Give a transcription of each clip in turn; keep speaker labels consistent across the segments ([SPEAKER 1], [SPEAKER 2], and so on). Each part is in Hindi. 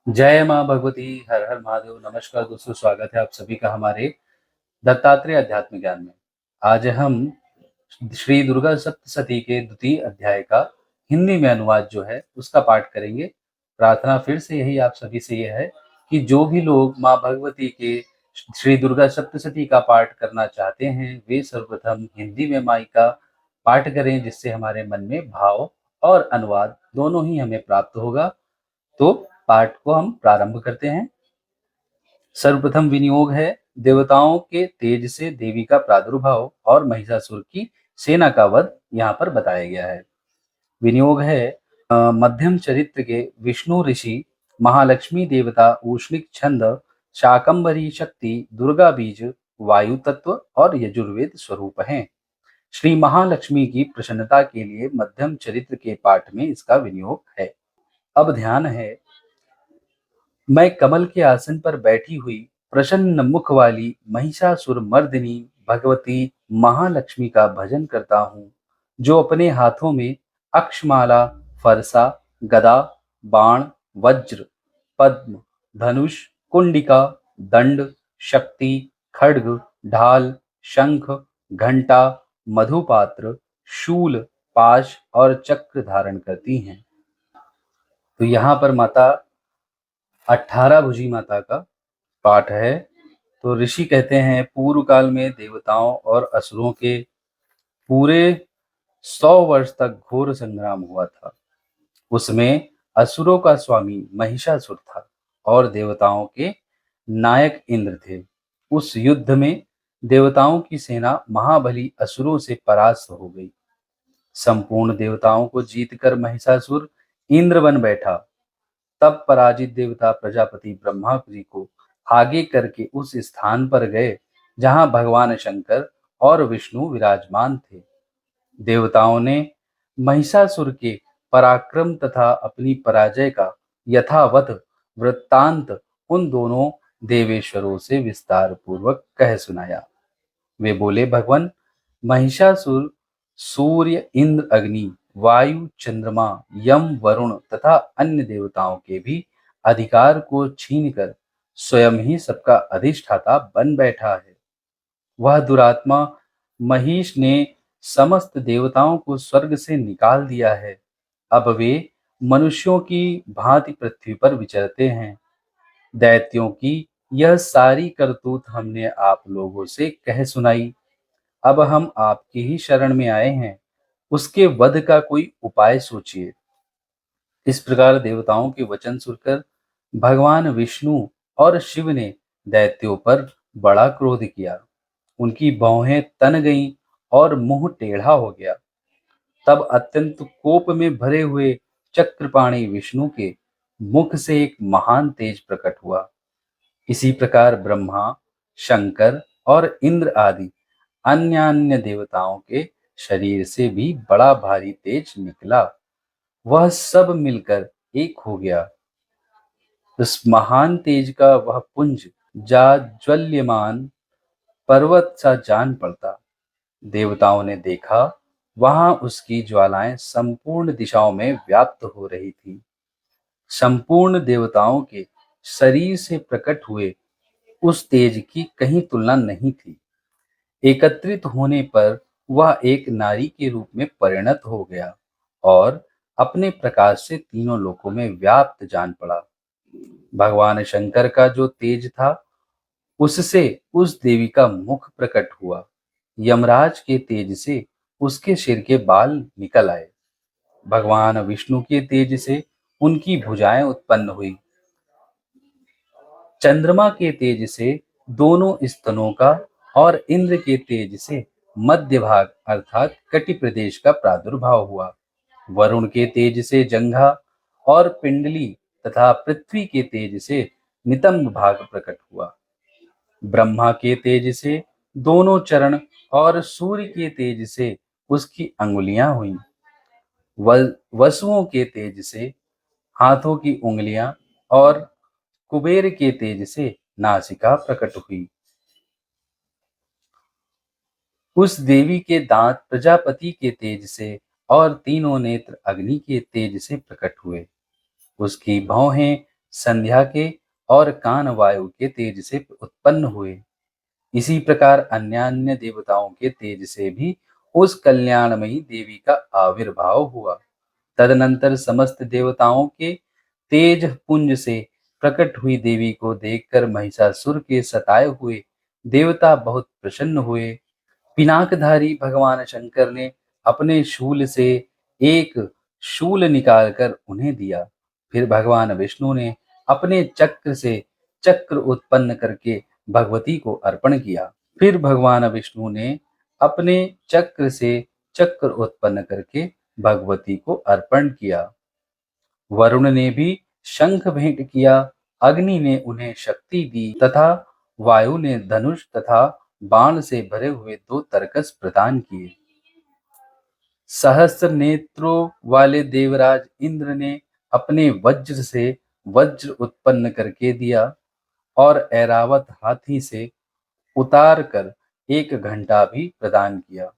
[SPEAKER 1] जय माँ भगवती। हर हर महादेव। नमस्कार दोस्तों, स्वागत है आप सभी का हमारे दत्तात्रेय अध्यात्म ज्ञान में। आज हम श्री दुर्गा सप्तशती के द्वितीय अध्याय का हिंदी में अनुवाद जो है उसका पाठ करेंगे। प्रार्थना फिर से यही आप सभी से यह है कि जो भी लोग माँ भगवती के श्री दुर्गा सप्तशती का पाठ करना चाहते हैं वे सर्वप्रथम हिंदी में माई का पाठ करें, जिससे हमारे मन में भाव और अनुवाद दोनों ही हमें प्राप्त होगा। तो पाठ को हम प्रारंभ करते हैं। सर्वप्रथम विनियोग है। देवताओं के तेज से देवी का प्रादुर्भाव और महिषासुर की सेना का वध यहाँ पर बताया गया है। विनियोग है। मध्यम चरित्र के विष्णु ऋषि, महालक्ष्मी देवता, ऊष्णिक छंद, शाकंभरी शक्ति, दुर्गा बीज, वायु तत्व और यजुर्वेद स्वरूप हैं। श्री महालक्ष्मी की प्रसन्नता के लिए मध्यम चरित्र के पाठ में इसका विनियोग है। अब ध्यान है। मैं कमल के आसन पर बैठी हुई प्रसन्न मुख वाली महिषासुरमर्दिनी भगवती महालक्ष्मी का भजन करता हूँ, जो अपने हाथों में अक्षमाला, फरसा, गदा, बाण, वज्र, पद्म, धनुष, कुंडिका, दंड, शक्ति, खड्ग, ढाल, शंख, घंटा, मधुपात्र, शूल, पाश और चक्र धारण करती हैं। तो यहाँ पर माता 18 भुजी माता का पाठ है। तो ऋषि कहते हैं, पूर्व काल में देवताओं और असुरों के पूरे 100 वर्ष तक घोर संग्राम हुआ था। उसमें असुरों का स्वामी महिषासुर था और देवताओं के नायक इंद्र थे। उस युद्ध में देवताओं की सेना महाबली असुरों से परास्त हो गई। संपूर्ण देवताओं को जीतकर महिषासुर इंद्र बन बैठा। तब पराजित देवता प्रजापति ब्रह्मा जी को आगे करके उस स्थान पर गए जहां भगवान शंकर और विष्णु विराजमान थे। देवताओं ने महिषासुर के पराक्रम तथा अपनी पराजय का यथावत वृत्तांत उन दोनों देवेश्वरों से विस्तार पूर्वक कह सुनाया। वे बोले, भगवान, महिषासुर सूर्य, इंद्र, अग्नि, वायु, चंद्रमा, यम, वरुण तथा अन्य देवताओं के भी अधिकार को छीनकर स्वयं ही सबका अधिष्ठाता बन बैठा है। वह दुरात्मा महिष ने समस्त देवताओं को स्वर्ग से निकाल दिया है। अब वे मनुष्यों की भांति पृथ्वी पर विचरते हैं। दैत्यों की यह सारी करतूत हमने आप लोगों से कह सुनाई। अब हम आपकी ही शरण में आए हैं, उसके वध का कोई उपाय सोचिए। इस प्रकार देवताओं के वचन सुनकर भगवान विष्णु और शिव ने दैत्यों पर बड़ा क्रोध किया। उनकी भौहें तन गईं और मुंह टेढ़ा हो गया। तब अत्यंत कोप में भरे हुए चक्रपाणी विष्णु के मुख से एक महान तेज प्रकट हुआ। इसी प्रकार ब्रह्मा, शंकर और इंद्र आदि अन्य अन्य देवताओं के शरीर से भी बड़ा भारी तेज निकला। वह सब मिलकर एक हो गया। उस महान तेज का वह पुंज जाज्वल्यमान पर्वत सा जान पड़ता। देवताओं ने देखा, वहां उसकी ज्वालाएं संपूर्ण दिशाओं में व्याप्त हो रही थी। संपूर्ण देवताओं के शरीर से प्रकट हुए उस तेज की कहीं तुलना नहीं थी। एकत्रित होने पर वह एक नारी के रूप में परिणत हो गया और अपने प्रकाश से तीनों लोकों में व्याप्त जान पड़ा। भगवान शंकर का जो तेज था, उससे उस देवी का मुख प्रकट हुआ। यमराज के तेज से उसके सिर के बाल निकल आए। भगवान विष्णु के तेज से उनकी भुजाएं उत्पन्न हुई। चंद्रमा के तेज से दोनों स्तनों का और इंद्र के तेज से मध्य भाग अर्थात कटि प्रदेश का प्रादुर्भाव हुआ। वरुण के तेज से जंघा और पिंडली तथा पृथ्वी के तेज से नितंब भाग प्रकट हुआ। ब्रह्मा के तेज से दोनों चरण और सूर्य के तेज से उसकी अंगुलियां हुई। वसुओं के तेज से हाथों की उंगलियां और कुबेर के तेज से नासिका प्रकट हुई। उस देवी के दांत प्रजापति के तेज से और तीनों नेत्र अग्नि के तेज से प्रकट हुए। उसकी भौहें संध्या के और कान वायु के तेज से उत्पन्न हुए। इसी प्रकार अन्य अन्य देवताओं के तेज से भी उस कल्याणमयी देवी का आविर्भाव हुआ। तदनंतर समस्त देवताओं के तेज पुंज से प्रकट हुई देवी को देखकर महिषासुर के सताए हुए देवता बहुत प्रसन्न हुए। पिनाकधारी भगवान शंकर ने अपने शूल से एक शूल निकालकर उन्हें दिया। फिर भगवान विष्णु ने अपने चक्र से चक्र उत्पन्न करके भगवती को अर्पण किया। फिर भगवान विष्णु ने अपने चक्र से चक्र उत्पन्न करके भगवती को अर्पण किया। वरुण ने भी शंख भेंट किया, अग्नि ने उन्हें शक्ति दी तथा वायु ने धनुष तथा बाण से भरे हुए दो तरकस प्रदान किए। सहस्र नेत्रों वाले देवराज इंद्र ने अपने वज्र से वज्र उत्पन्न करके दिया और ऐरावत हाथी से उतार कर एक घंटा भी प्रदान किया।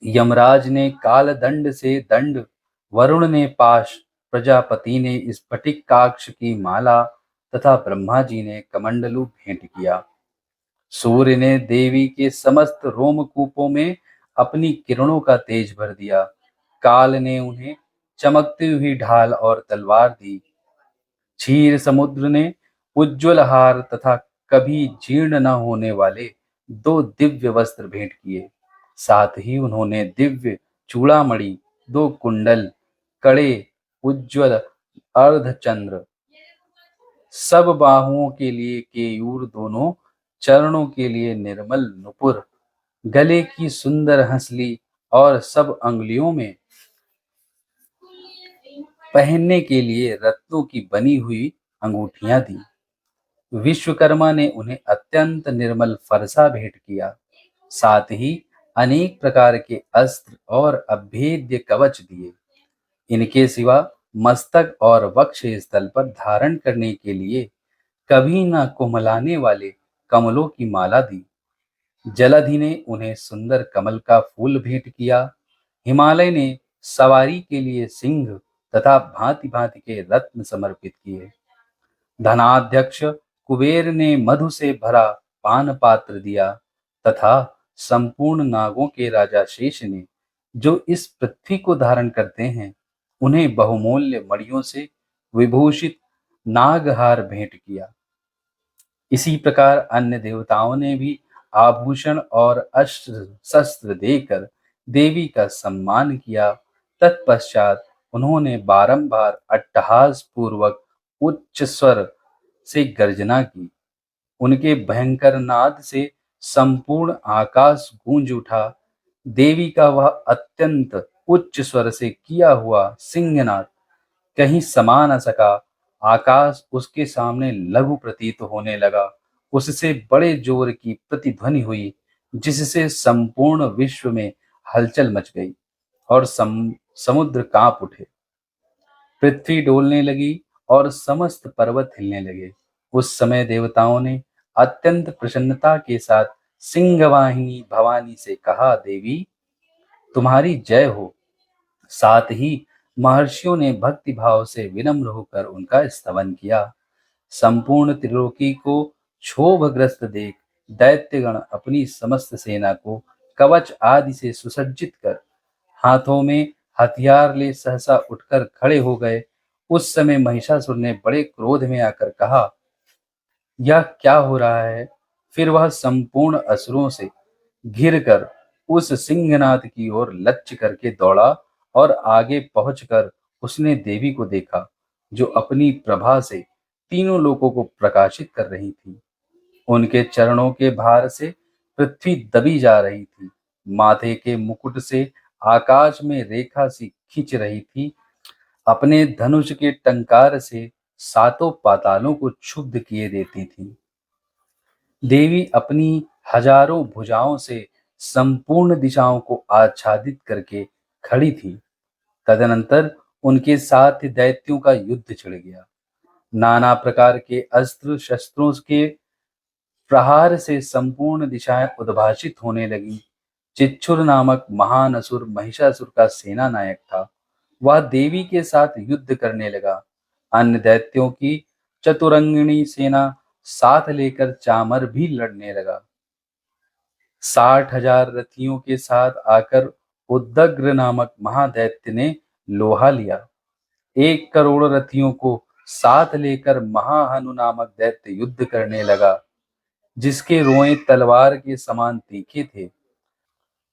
[SPEAKER 1] यमराज ने काल दंड से दंड, वरुण ने पाश, प्रजापति ने स्फटिकाक्ष की माला तथा ब्रह्मा जी ने कमंडलू भेंट किया। सूर्य ने देवी के समस्त रोमकूपों में अपनी किरणों का तेज भर दिया। काल ने उन्हें चमकती हुई ढाल और तलवार दी। क्षीर समुद्र ने उज्ज्वल हार तथा कभी जीर्ण न होने वाले दो दिव्य वस्त्र भेंट किए। साथ ही उन्होंने दिव्य चूड़ामणि, दो कुंडल, कड़े, उज्ज्वल अर्धचंद्र, सब बाहुओं के लिए केयूर, दोनों चरणों के लिए निर्मल नुपुर, गले की सुंदर हंसली और सब अंगुलियों में पहनने के लिए रत्नों की बनी हुई अंगूठियां दी। विश्वकर्मा ने उन्हें अत्यंत निर्मल फरसा भेंट किया। साथ ही अनेक प्रकार के अस्त्र और अभेद्य कवच दिए। इनके सिवा मस्तक और वक्ष स्थल पर धारण करने के लिए कभी न कुम्हलाने वाले कमलों की माला दी। जलधि ने उन्हें सुंदर कमल का फूल भेंट किया। हिमालय ने सवारी के लिए सिंह तथा भांति भांति के रत्न समर्पित किए। धनाध्यक्ष कुबेर ने मधु से भरा पान पात्र दिया तथा संपूर्ण नागों के राजा शेष ने, जो इस पृथ्वी को धारण करते हैं, उन्हें बहुमूल्य मणियों से विभूषित नागहार भेंट किया। इसी प्रकार अन्य देवताओं ने भी आभूषण और अस्त्र शस्त्र देकर देवी का सम्मान किया। तत्पश्चात उन्होंने बारंबार अट्टहास पूर्वक उच्च स्वर से गर्जना की। उनके भयंकर नाद से संपूर्ण आकाश गूंज उठा। देवी का वह अत्यंत उच्च स्वर से किया हुआ सिंहनाद कहीं समा न सका। आकाश उसके सामने लघु प्रतीत होने लगा। उससे बड़े जोर की प्रतिध्वनि हुई, जिससे संपूर्ण विश्व में हलचल मच गई और समुद्र कांप उठे। पृथ्वी डोलने लगी और समस्त पर्वत हिलने लगे। उस समय देवताओं ने अत्यंत प्रसन्नता के साथ सिंहवाहिनी भवानी से कहा, देवी तुम्हारी जय हो। साथ ही महर्षियों ने भक्ति भाव से विनम्र होकर उनका स्तवन किया। संपूर्ण त्रिलोकी को क्षोभग्रस्त देख दैत्यगण अपनी समस्त सेना को कवच आदि से सुसज्जित कर हाथों में हथियार ले सहसा उठकर खड़े हो गए। उस समय महिषासुर ने बड़े क्रोध में आकर कहा, यह क्या हो रहा है? फिर वह संपूर्ण असुरों से घिरकर उस सिंहनाद की ओर लक्ष्य करके दौड़ा और आगे पहुंचकर उसने देवी को देखा, जो अपनी प्रभा से तीनों लोकों को प्रकाशित कर रही थी। उनके चरणों के भार से पृथ्वी दबी जा रही थी। माथे के मुकुट से आकाश में रेखा सी खींच रही थी। अपने धनुष के टंकार से सातों पातालों को क्षुब्ध किए देती थी। देवी अपनी हजारों भुजाओं से संपूर्ण दिशाओं को आच्छादित करके खड़ी थी। तदनंतर उनके साथ दैत्यों का युद्ध छिड़ गया। नाना प्रकार के अस्त्र शस्त्रों के प्रहार से संपूर्ण दिशाएं उद्भासित होने लगी। चिच्छुर नामक महान असुर महिषासुर का सेना नायक था। वह देवी के साथ युद्ध करने लगा। अन्य दैत्यों की चतुरंगिणी सेना साथ लेकर चामर भी लड़ने लगा। 60,000 रथियों के साथ आकर उद्दग्र नामक महादैत्य ने लोहा लिया। 1 करोड़ रथियों को साथ लेकर महाहनु नामक दैत्य युद्ध करने लगा, जिसके रोएं तलवार के समान तीखे थे।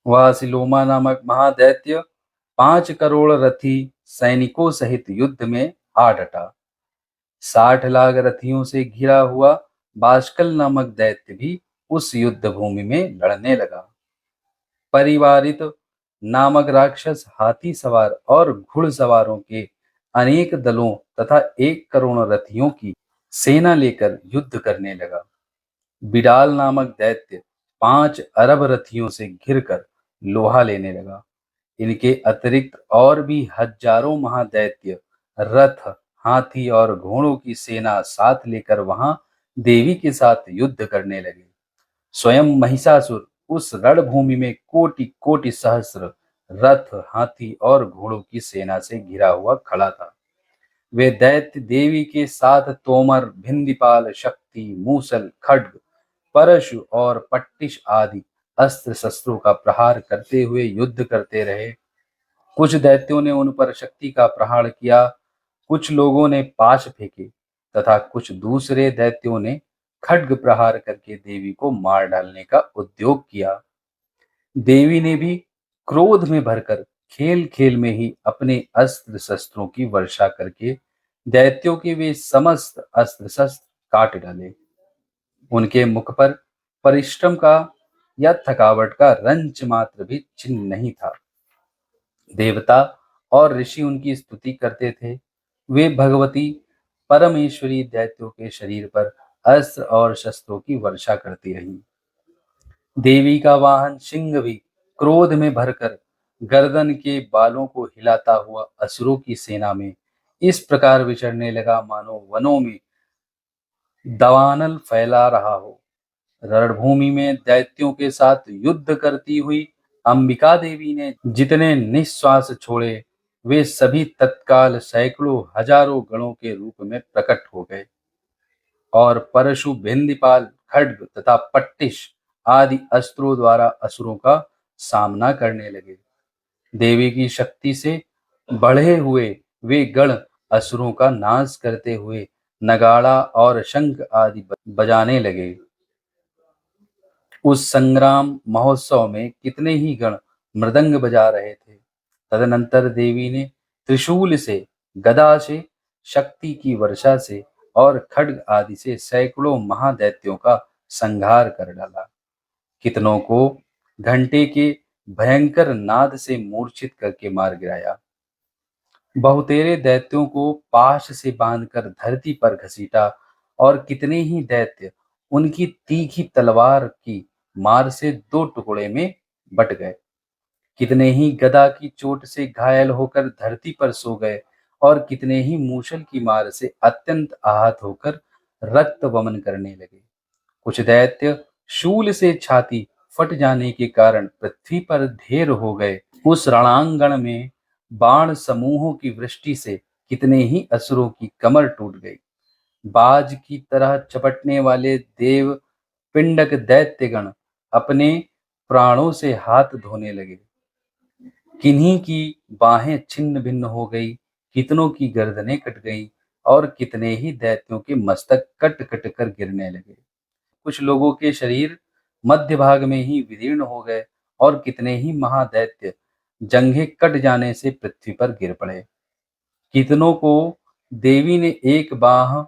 [SPEAKER 1] वह सिलोमा नामक महादैत्य 5 करोड़ रथी सैनिकों सहित युद्ध में आ डटा। 60 लाख रथियों से घिरा हुआ बाष्कल नामक दैत्य भी उस युद्ध भूमि में लड़ने लगा। परिवारित नामक राक्षस हाथी सवार और घुड़सवारों के अनेक दलों तथा 1 करोड़ रथियों की सेना लेकर युद्ध करने लगा। बिडाल नामक दैत्य 5 अरब रथियों से घिरकर लोहा लेने लगा। इनके अतिरिक्त और भी हजारों महादैत्य रथ, हाथी और घोड़ों की सेना साथ लेकर वहां देवी के साथ युद्ध करने लगे। स्वयं महिषासुर उस रणभूमि में कोटि कोटि सहस्र रथ, हाथी और घोड़ों की सेना से घिरा हुआ खड़ा था। वे दैत्य देवी के साथ तोमर, भिंदीपाल, शक्ति, मूसल, खड्ग, परशु और पट्टिश आदि अस्त्र शस्त्रों का प्रहार करते हुए युद्ध करते रहे। कुछ दैत्यों ने उन पर शक्ति का प्रहार किया, कुछ लोगों ने पाश फेंके तथा कुछ दूसरे दैत्यों ने खड्ग प्रहार करके देवी को मार डालने का उद्योग किया। देवी ने भी क्रोध में भरकर खेल खेल में ही अपने अस्त्र शस्त्रों की वर्षा करके दैत्यों के वे समस्त अस्त्र शस्त्र काट डाले। उनके मुख पर परिश्रम का या थकावट का रंच मात्र भी चिन्ह नहीं था। देवता और ऋषि उनकी स्तुति करते थे। वे भगवती परमेश्वरी दैत्यों के शरीर पर अस्त्र और शस्त्रों की वर्षा करती रही। देवी का वाहन सिंह भी क्रोध में भरकर गर्दन के बालों को हिलाता हुआ असुरों की सेना में इस प्रकार विचरने लगा मानो वनों में दावानल फैला रहा हो। रणभूमि में दैत्यों के साथ युद्ध करती हुई अंबिका देवी ने जितने निश्वास छोड़े, वे सभी तत्काल सैकड़ों हजारों गणों के रूप में प्रकट हो गए और परशु, भिंदीपाल, खड्ग तथा पट्टिश आदि अस्त्रों द्वारा असुरों का सामना करने लगे। देवी की शक्ति से बढ़े हुए वे गण असुरों का नाश करते हुए नगाड़ा और शंख आदि बजाने लगे। उस संग्राम महोत्सव में कितने ही गण मृदंग बजा रहे थे। तदनंतर देवी ने त्रिशूल से, गदा से, शक्ति की वर्षा से और खड्ग आदि से सैकड़ों महादैत्यों का संहार कर डाला। कितनों को घंटे के भयंकर नाद से मूर्छित करके मार गिराया। बहुतेरे दैत्यों को पाश से बांधकर धरती पर घसीटा और कितने ही दैत्य उनकी तीखी तलवार की मार से 2 टुकड़े में बट गए। कितने ही गदा की चोट से घायल होकर धरती पर सो गए और कितने ही मूसल की मार से अत्यंत आहत होकर रक्त वमन करने लगे। कुछ दैत्य शूल से छाती फट जाने के कारण पृथ्वी पर ढेर हो गए। उस रणांगण में बाण समूहों की वृष्टि से कितने ही असुरों की कमर टूट गई। बाज की तरह चपटने वाले देव पिंडक दैत्यगण अपने प्राणों से हाथ धोने लगे। किन्हीं की बाहें छिन्न भिन्न हो गई, कितनों की गर्दनें कट गईं और कितने ही दैत्यों के मस्तक कट कट कर गिरने लगे। कुछ लोगों के शरीर मध्य भाग में ही विदीर्ण हो गए और कितने ही महादैत्य जंघें कट जाने से पृथ्वी पर गिर पड़े। कितनों को देवी ने एक बाह,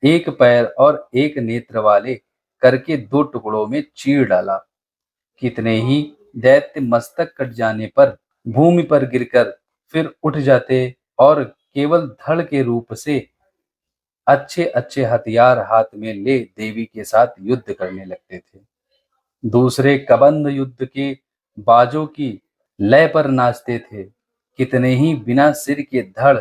[SPEAKER 1] एक पैर और एक नेत्र वाले करके 2 टुकड़ों में चीर डाला। कितने ही दैत्य मस्तक कट जाने पर भूमि पर गिरकर फिर उठ जाते और केवल धड़ के रूप से अच्छे अच्छे हथियार हाथ में ले देवी के साथ युद्ध करने लगते थे। दूसरे कबंध युद्ध के बाजों की लय पर नाचते थे। कितने ही बिना सिर के धड़,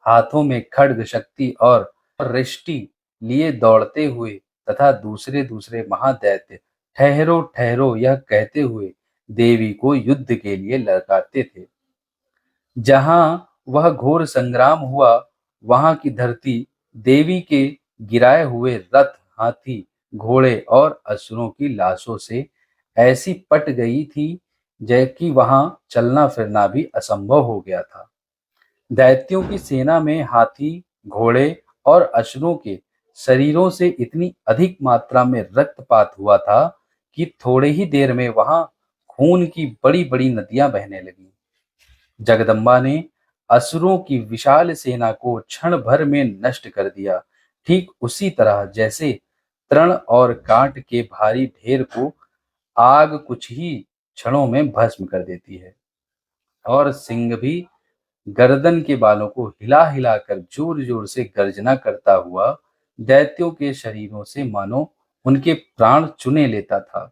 [SPEAKER 1] हाथों में खड्ग, शक्ति और रिष्टि लिए दौड़ते हुए तथा दूसरे दूसरे महादैत्य ठहरो ठहरो यह कहते हुए देवी को युद्ध के लिए ललकारते थे। जहां वह घोर संग्राम हुआ, वहां की धरती देवी के गिराए हुए रथ, हाथी, घोड़े और असुरों की लाशों से ऐसी पट गई थी जबकि वहां चलना फिरना भी असंभव हो गया था। दैत्यों की सेना में हाथी, घोड़े और असुरों के शरीरों से इतनी अधिक मात्रा में रक्तपात हुआ था कि थोड़े ही देर में वहां खून की बड़ी-बड़ी नदियां बहने लगीं। जगदम्बा ने असुरों की विशाल सेना को क्षण भर में नष्ट कर दिया, ठीक उसी तरह जैसे तृण और कांट के भारी ढेर को आग कुछ ही क्षणों में भस्म कर देती है। और सिंह भी गर्दन के बालों को हिला हिलाकर जोर जोर से गर्जना करता हुआ दैत्यों के शरीरों से मानो उनके प्राण चुने लेता था।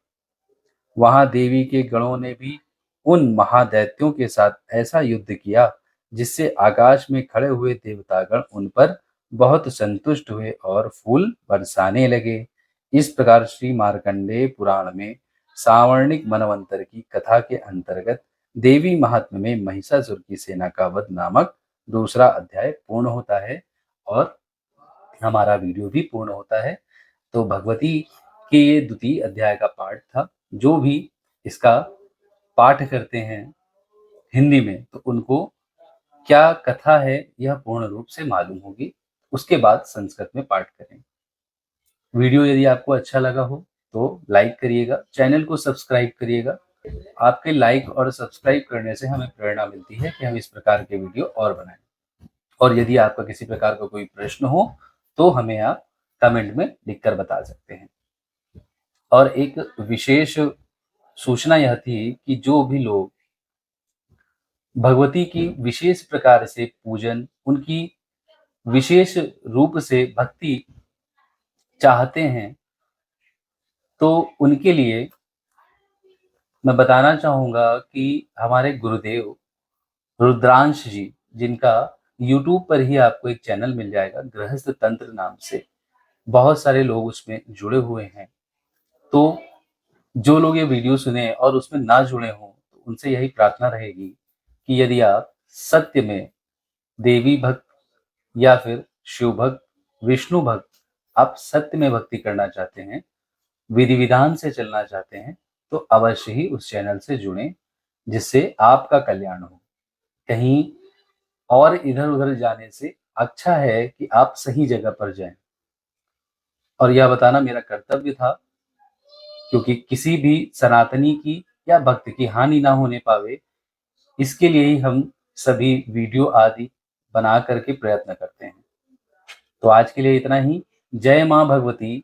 [SPEAKER 1] वहां देवी के गणों ने भी उन महादैत्यों के साथ ऐसा युद्ध किया जिससे आकाश में खड़े हुए देवतागण उन पर बहुत संतुष्ट हुए और फूल बरसाने लगे। इस प्रकार श्री मार्कंडेय पुराण में सावर्णिक मनवंतर की कथा के अंतर्गत देवी महात्म्य में महिषासुर की सेना का वध नामक दूसरा अध्याय पूर्ण होता है और हमारा वीडियो भी पूर्ण होता है। तो भगवती के ये द्वितीय अध्याय का पाठ था। जो भी इसका पाठ करते हैं हिंदी में तो उनको क्या कथा है यह पूर्ण रूप से मालूम होगी। उसके बाद संस्कृत में पाठ करें। वीडियो यदि आपको अच्छा लगा हो तो लाइक करिएगा, चैनल को सब्सक्राइब करिएगा। आपके लाइक और सब्सक्राइब करने से हमें प्रेरणा मिलती है कि हम इस प्रकार के वीडियो और बनाएं। और यदि आपका किसी प्रकार का कोई प्रश्न हो तो हमें आप कमेंट में लिखकर बता सकते हैं। और एक विशेष सूचना यह थी कि जो भी लोग भगवती की विशेष प्रकार से पूजन, उनकी विशेष रूप से भक्ति चाहते हैं तो उनके लिए मैं बताना चाहूंगा कि हमारे गुरुदेव रुद्रांश जी, जिनका यूट्यूब पर ही आपको एक चैनल मिल जाएगा गृहस्थ तंत्र नाम से, बहुत सारे लोग उसमें जुड़े हुए हैं। तो जो लोग ये वीडियो सुने और उसमें ना जुड़े हों तो उनसे यही प्रार्थना रहेगी कि यदि आप सत्य में देवी भक्त या फिर शिव भक्त, विष्णु भक्त, आप सत्य में भक्ति करना चाहते हैं, विधि विधान से चलना चाहते हैं तो अवश्य ही उस चैनल से जुड़ें जिससे आपका कल्याण हो। कहीं और इधर उधर जाने से अच्छा है कि आप सही जगह पर जाएं। और यह बताना मेरा कर्तव्य था क्योंकि किसी भी सनातनी की या भक्त की हानि ना होने पावे, इसके लिए ही हम सभी वीडियो आदि बना करके प्रयत्न करते हैं। तो आज के लिए इतना ही। जय मां भगवती।